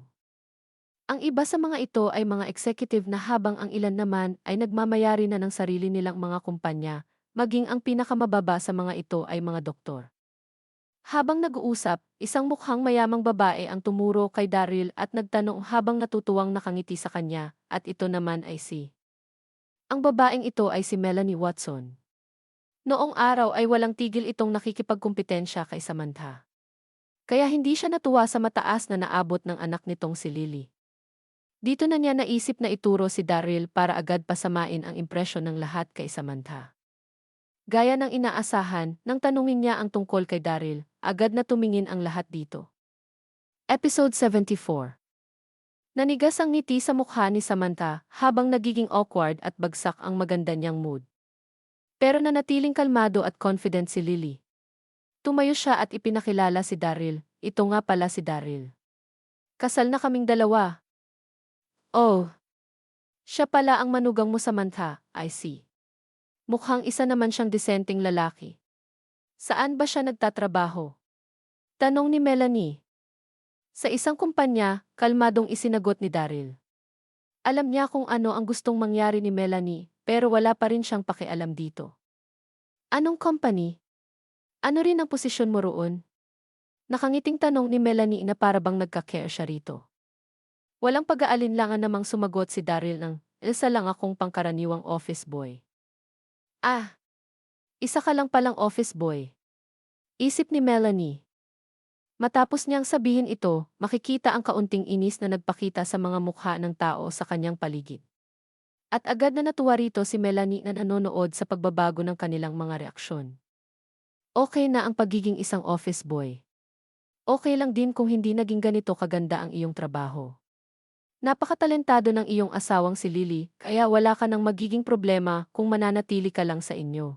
B: Ang iba sa mga ito ay mga executive na habang ang ilan naman ay nagmamayari na ng sarili nilang mga kumpanya, maging ang pinakamababa sa mga ito ay mga doktor. Habang nag-uusap, isang mukhang mayamang babae ang tumuro kay Daryl at nagtanong habang natutuwang nakangiti sa kanya, at ito naman ay si. Ang babaeng ito ay si Melanie Watson. Noong araw ay walang tigil itong nakikipagkumpetensya kay Samantha. Kaya hindi siya natuwa sa mataas na naabot ng anak nitong si Lily. Dito na niya naisip na ituro si Daryl para agad pasamain ang impresyon ng lahat kay Samantha. Gaya ng inaasahan, nang tanungin niya ang tungkol kay Daryl, agad na tumingin ang lahat dito. Episode 74. Nanigas ang ngiti sa mukha ni Samantha habang nagiging awkward at bagsak ang maganda niyang mood. Pero nanatiling kalmado at confident si Lily. Tumayo siya at ipinakilala si Daryl, ito nga pala si Daryl. Kasal na kaming dalawa. Oh, siya pala ang manugang mo Samantha, I see. Mukhang isa naman siyang disenteng lalaki. Saan ba siya nagtatrabaho? Tanong ni Melanie. Sa isang kumpanya, kalmadong isinagot ni Daryl. Alam niya kung ano ang gustong mangyari ni Melanie, pero wala pa rin siyang pakialam dito. Anong company? Ano rin ang posisyon mo roon? Nakangiting tanong ni Melanie na parabang nagka-care siya rito. Walang pag-aalinlangan namang sumagot si Daryl ng, isa lang akong pangkaraniwang office boy. Ah, isa ka lang palang office boy. Isip ni Melanie. Matapos niyang sabihin ito, makikita ang kaunting inis na nagpakita sa mga mukha ng tao sa kanyang paligid. At agad na natuwa rito si Melanie na nanonood sa pagbabago ng kanilang mga reaksyon. Okay na ang pagiging isang office boy. Okay lang din kung hindi naging ganito kaganda ang iyong trabaho. Napakatalentado ng iyong asawang si Lily, kaya wala ka nang magiging problema kung mananatili ka lang sa inyo.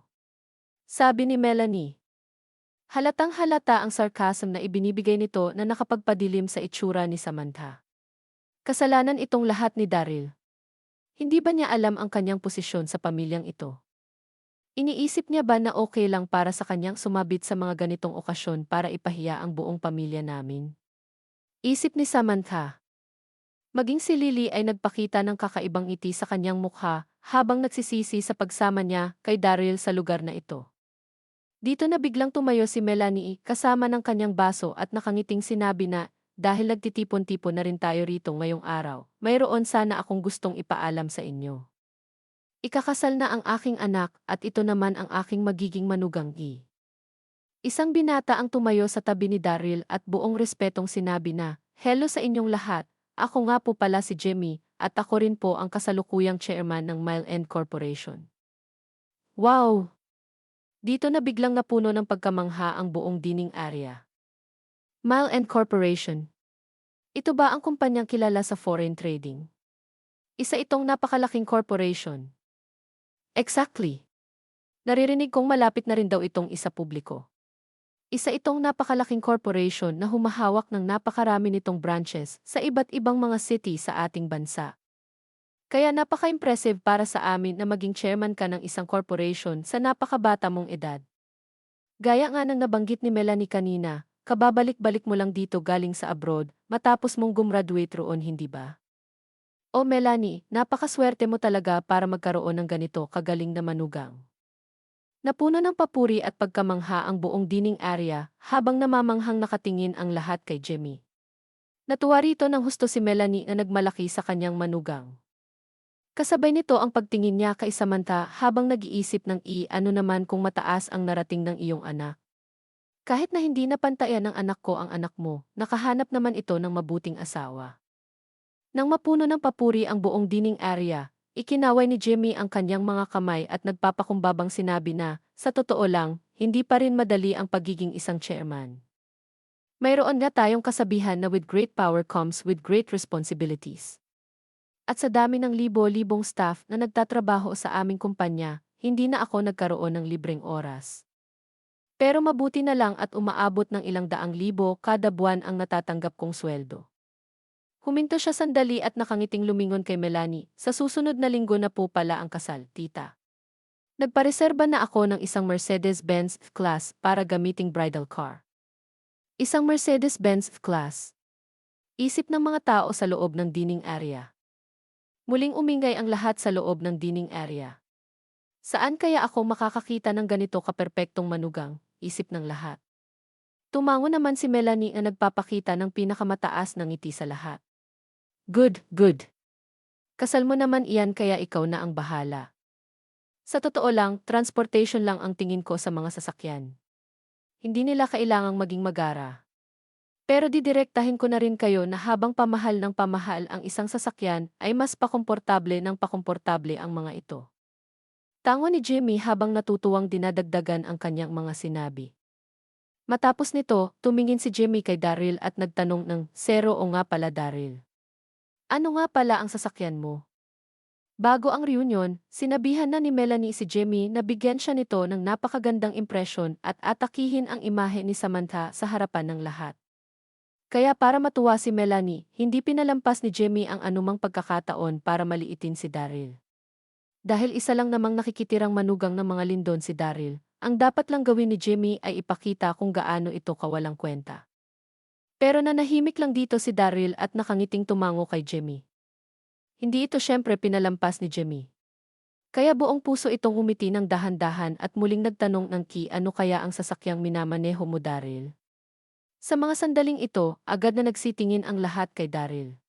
B: Sabi ni Melanie. Halatang halata ang sarcasm na ibinibigay nito na nakapagpadilim sa itsura ni Samantha. Kasalanan itong lahat ni Daryl. Hindi ba niya alam ang kanyang posisyon sa pamilyang ito? Iniisip niya ba na okay lang para sa kanyang sumabit sa mga ganitong okasyon para ipahiya ang buong pamilya namin? Isip ni Samantha. Maging si Lily ay nagpakita ng kakaibang ngiti sa kanyang mukha habang nagsisisi sa pagsama niya kay Daryl sa lugar na ito. Dito na biglang tumayo si Melanie kasama ng kanyang baso at nakangiting sinabi na, dahil nagtitipon-tipon na rin tayo rito ngayong araw, mayroon sana akong gustong ipaalam sa inyo. Ikakasal na ang aking anak at ito naman ang aking magiging manugang. Isang binata ang tumayo sa tabi ni Daryl at buong respetong sinabi na, hello sa inyong lahat. Ako nga po pala si Jimmy, at ako rin po ang kasalukuyang chairman ng Mile End Corporation. Wow! Dito na biglang napuno ng pagkamangha ang buong dining area. Mile End Corporation. Ito ba ang kumpanyang kilala sa foreign trading? Isa itong napakalaking corporation. Exactly. Naririnig kong malapit na rin daw itong isa publiko. Isa itong napakalaking corporation na humahawak ng napakarami nitong branches sa iba't ibang mga city sa ating bansa. Kaya napaka-impressive para sa amin na maging chairman ka ng isang corporation sa napakabata mong edad. Gaya nga ng nabanggit ni Melanie kanina, kababalik-balik mo lang dito galing sa abroad matapos mong gumraduate roon, hindi ba? O Melanie, napakaswerte mo talaga para magkaroon ng ganito kagaling na manugang. Napuno ng papuri at pagkamangha ang buong dining area habang namamanghang nakatingin ang lahat kay Jimmy. Natuwa rito ng husto si Melanie na nagmalaki sa kanyang manugang. Kasabay nito ang pagtingin niya kay Samantha habang nag-iisip ng ano naman kung mataas ang narating ng iyong anak. Kahit na hindi napantayan ng anak ko ang anak mo, nakahanap naman ito ng mabuting asawa. Nang mapuno ng papuri ang buong dining area, ikinaway ni Jimmy ang kanyang mga kamay at nagpapakumbabang sinabi na, sa totoo lang, hindi pa rin madali ang pagiging isang chairman. Mayroon nga tayong kasabihan na with great power comes with great responsibilities. At sa dami ng libo-libong staff na nagtatrabaho sa aming kumpanya, hindi na ako nagkaroon ng libreng oras. Pero mabuti na lang at umaabot ng ilang daang libo kada buwan ang natatanggap kong sweldo. Huminto siya sandali at nakangiting lumingon kay Melanie, sa susunod na linggo na po pala ang kasal, tita. Nagpareserba na ako ng isang Mercedes-Benz class para gamiting bridal car. Isang Mercedes-Benz class. Isip ng mga tao sa loob ng dining area. Muling umingay ang lahat sa loob ng dining area. Saan kaya ako makakakita ng ganito kaperpektong manugang, isip ng lahat. Tumango naman si Melanie na nagpapakita ng pinakamataas na ngiti sa lahat. Good, good. Kasal mo naman iyan kaya ikaw na ang bahala. Sa totoo lang, transportation lang ang tingin ko sa mga sasakyan. Hindi nila kailangang maging magara. Pero didirektahin ko na rin kayo na habang pamahal ng pamahal ang isang sasakyan ay mas pakomportable ng pakomportable ang mga ito. Tango ni Jimmy habang natutuwang dinadagdagan ang kanyang mga sinabi. Matapos nito, tumingin si Jimmy kay Daryl at nagtanong ng, "Zero o nga pala Daryl? Ano nga pala ang sasakyan mo?" Bago ang reunion, sinabihan na ni Melanie si Jimmy na bigyan siya nito ng napakagandang impresyon at atakihin ang imahe ni Samantha sa harapan ng lahat. Kaya para matuwa si Melanie, hindi pinalampas ni Jimmy ang anumang pagkakataon para maliitin si Daryl. Dahil isa lang namang nakikitirang manugang ng mga lindon si Daryl, ang dapat lang gawin ni Jimmy ay ipakita kung gaano ito kawalang kwenta. Pero nanahimik lang dito si Daryl at nakangiting tumango kay Jimmy. Hindi ito syempre pinalampas ni Jimmy. Kaya buong puso itong umiti ng dahan-dahan at muling nagtanong ng ano kaya ang sasakyang minamaneho mo, Daryl? Sa mga sandaling ito, agad na nagsitingin ang lahat kay Daryl.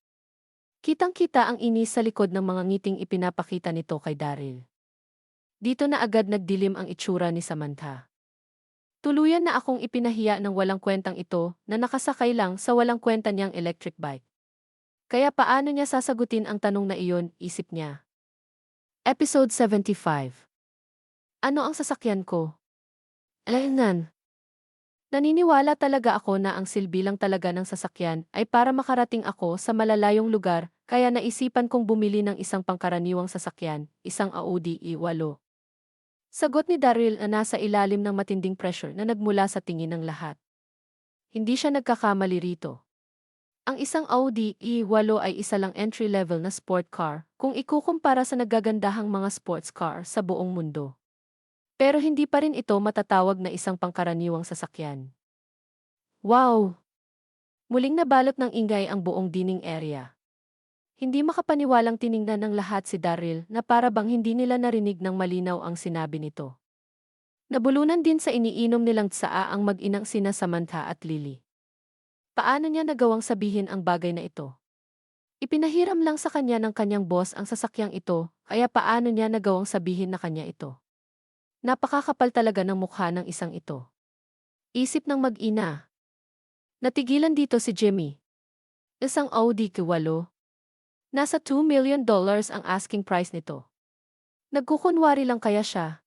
B: Kitang-kita ang inis sa likod ng mga ngiting ipinapakita nito kay Daryl. Dito na agad nagdilim ang itsura ni Samantha. Tuluyan na akong ipinahiya ng walang kwentang ito na nakasakay lang sa walang kwenta niyang electric bike. Kaya paano niya sasagutin ang tanong na iyon, isip niya. Episode 75. Ano ang sasakyan ko? Alaynan. Naniniwala talaga ako na ang silbi lang talaga ng sasakyan ay para makarating ako sa malalayong lugar, kaya naisipan kong bumili ng isang pangkaraniwang sasakyan, isang Audi E8. Sagot ni Daryl na nasa ilalim ng matinding pressure na nagmula sa tingin ng lahat. Hindi siya nagkakamali rito. Ang isang Audi E8 ay isa lang entry-level na sport car kung ikukumpara sa nagagandahang mga sports car sa buong mundo. Pero hindi pa rin ito matatawag na isang pangkaraniwang sasakyan. Wow! Muling nabalot ng ingay ang buong dining area. Hindi makapaniwalang tiningnan ng lahat si Daryl na para bang hindi nila narinig ng malinaw ang sinabi nito. Nabulunan din sa iniinom nilang tsaa ang mag-inang sina Samantha at Lily. Paano niya nagawang sabihin ang bagay na ito? Ipinahiram lang sa kanya ng kanyang boss ang sasakyang ito, kaya paano niya nagawang sabihin na kanya ito? Napakakapal talaga ng mukha ng isang ito. Isip ng mag-ina. Natigilan dito si Jimmy. Isang Audi Q8. Nasa $2 million ang asking price nito. Nagkukunwari lang kaya siya.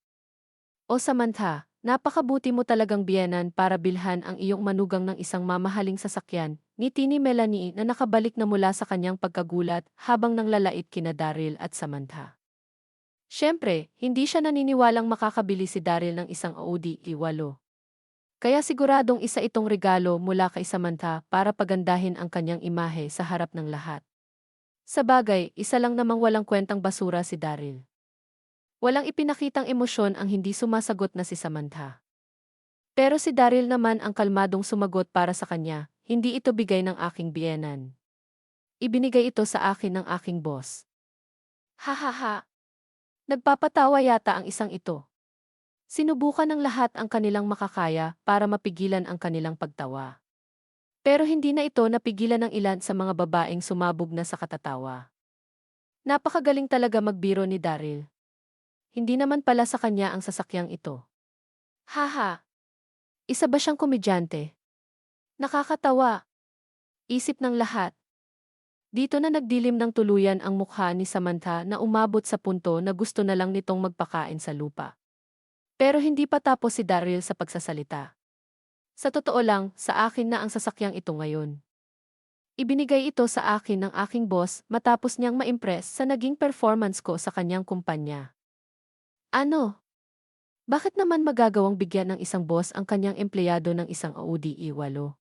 B: O Samantha, napakabuti mo talagang biyenan para bilhan ang iyong manugang ng isang mamahaling sasakyan, ngiti ni Melanie na nakabalik na mula sa kanyang pagkagulat habang nanglalait kina Daryl at Samantha. Siyempre, hindi siya naniniwalang makakabili si Daryl ng isang Audi E8. Kaya siguradong isa itong regalo mula kay Samantha para pagandahin ang kanyang imahe sa harap ng lahat. Sabagay, isa lang namang walang kwentang basura si Daryl. Walang ipinakitang emosyon ang hindi sumasagot na si Samantha. Pero si Daryl naman ang kalmadong sumagot para sa kanya, hindi ito bigay ng aking biyenan. Ibinigay ito sa akin ng aking boss. Hahaha. Nagpapatawa yata ang isang ito. Sinubukan ng lahat ang kanilang makakaya para mapigilan ang kanilang pagtawa. Pero hindi na ito napigilan ng ilan sa mga babaeng sumabog na sa katatawa. Napakagaling talaga magbiro ni Daryl. Hindi naman pala sa kanya ang sasakyang ito. Haha. Isa ba siyang komedyante? Nakakatawa. Isip ng lahat. Dito na nagdilim ng tuluyan ang mukha ni Samantha na umabot sa punto na gusto na lang nitong magpakain sa lupa. Pero hindi pa tapos si Daryl sa pagsasalita. Sa totoo lang, sa akin na ang sasakyang ito ngayon. Ibinigay ito sa akin ng aking boss matapos niyang ma-impress sa naging performance ko sa kanyang kumpanya. Ano? Bakit naman magagawang bigyan ng isang boss ang kanyang empleyado ng isang ODE-8?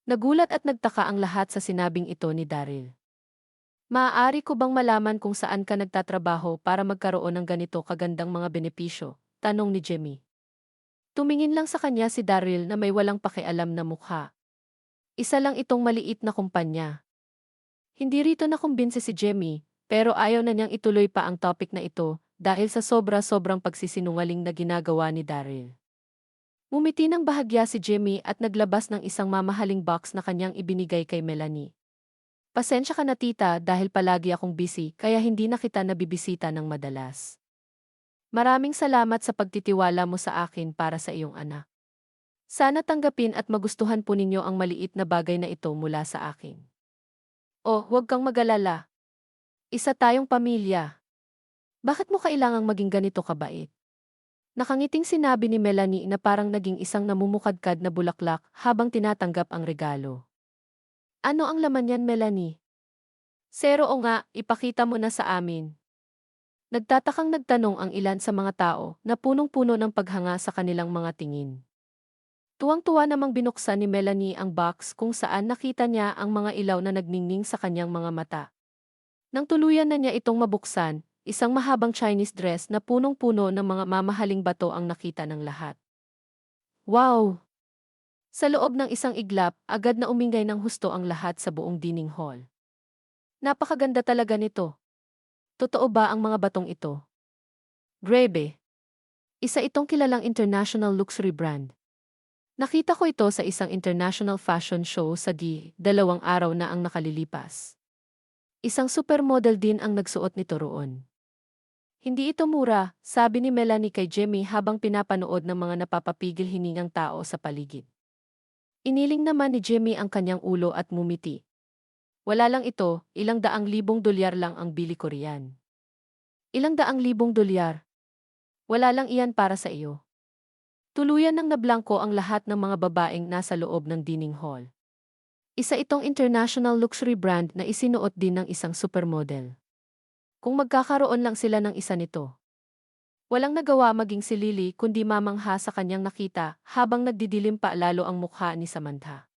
B: Nagulat at nagtaka ang lahat sa sinabing ito ni Daryl. Maaari ko bang malaman kung saan ka nagtatrabaho para magkaroon ng ganito kagandang mga benepisyo? Tanong ni Jimmy. Tumingin lang sa kanya si Daryl na may walang pakialam na mukha. Isa lang itong maliit na kumpanya. Hindi rito nakumbinsi si Jimmy, pero ayaw na niyang ituloy pa ang topic na ito dahil sa sobra-sobrang pagsisinungaling na ginagawa ni Daryl. Ngumiti ng bahagya si Jimmy at naglabas ng isang mamahaling box na kanyang ibinigay kay Melanie. Pasensya ka na tita dahil palagi akong busy kaya hindi na kita nabibisita ng madalas. Maraming salamat sa pagtitiwala mo sa akin para sa iyong anak. Sana tanggapin at magustuhan po ninyo ang maliit na bagay na ito mula sa akin. Oh, huwag kang mag-alala. Isa tayong pamilya. Bakit mo kailangang maging ganito kabait? Nakangiting sinabi ni Melanie na parang naging isang namumukadkad na bulaklak habang tinatanggap ang regalo. Ano ang laman yan, Melanie? Zero o nga, ipakita mo na sa amin. Nagtatakang nagtanong ang ilan sa mga tao na punong-puno ng paghanga sa kanilang mga tingin. Tuwang-tuwa namang binuksan ni Melanie ang box kung saan nakita niya ang mga ilaw na nagningning sa kanyang mga mata. Nang tuluyan na niya itong mabuksan, isang mahabang Chinese dress na punong-puno ng mga mamahaling bato ang nakita ng lahat. Wow! Sa loob ng isang iglap, agad na umingay ng husto ang lahat sa buong dining hall. Napakaganda talaga nito. Totoo ba ang mga batong ito? Grabe! Isa itong kilalang international luxury brand. Nakita ko ito sa isang international fashion show sa dalawang araw na ang nakalilipas. Isang supermodel din ang nagsuot nito roon. Hindi ito mura, sabi ni Melanie kay Jimmy habang pinapanood ng mga napapapigil hiningang tao sa paligid. Iniling naman ni Jimmy ang kanyang ulo at mumiti. Wala lang ito, ilang daang libong dolyar lang ang bili ko riyan. Ilang daang libong dolyar? Wala lang iyan para sa iyo. Tuluyan nang nablangko ang lahat ng mga babaeng nasa loob ng dining hall. Isa itong international luxury brand na isinuot din ng isang supermodel. Kung magkakaroon lang sila ng isa nito. Walang nagawa maging si Lily kundi mamangha sa kanyang nakita habang nagdidilim pa lalo ang mukha ni Samantha.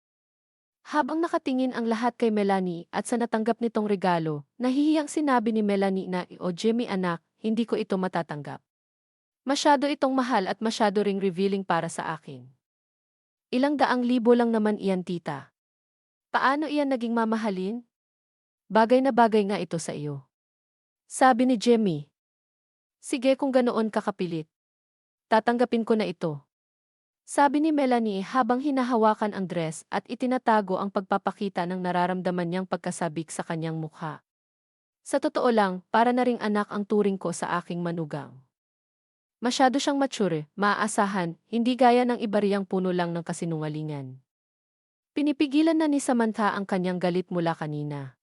B: Habang nakatingin ang lahat kay Melanie at sa natanggap nitong regalo, nahihiyang sinabi ni Melanie na, "O Jimmy anak, hindi ko ito matatanggap. Masyado itong mahal at masyado ring revealing para sa akin. Ilang daang libo lang naman iyan tita. Paano iyan naging mamahalin? Bagay na bagay nga ito sa iyo." Sabi ni Jimmy. Sige kung ganoon kakapilit. Tatanggapin ko na ito. Sabi ni Melanie habang hinahawakan ang dress at itinatago ang pagpapakita ng nararamdaman niyang pagkasabik sa kanyang mukha. Sa totoo lang, para na ring anak ang turing ko sa aking manugang. Masyado siyang mature, maaasahan, hindi gaya ng iba riyang puno lang ng kasinungalingan. Pinipigilan na ni Samantha ang kanyang galit mula kanina.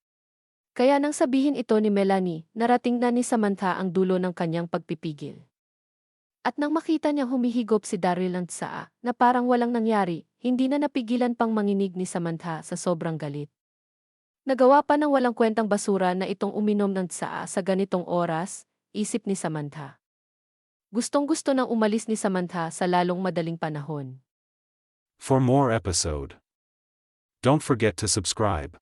B: Kaya nang sabihin ito ni Melanie, narating na ni Samantha ang dulo ng kanyang pagpipigil. At nang makita niyang humihigop si Daryl ng tsaa, na parang walang nangyari, hindi na napigilan pang manginig ni Samantha sa sobrang galit. Nagawa pa ng walang kwentang basura na itong uminom ng tsaa sa ganitong oras, isip ni Samantha. Gustong-gusto nang umalis ni Samantha sa lalong madaling panahon.
A: For more episode. Don't forget to subscribe.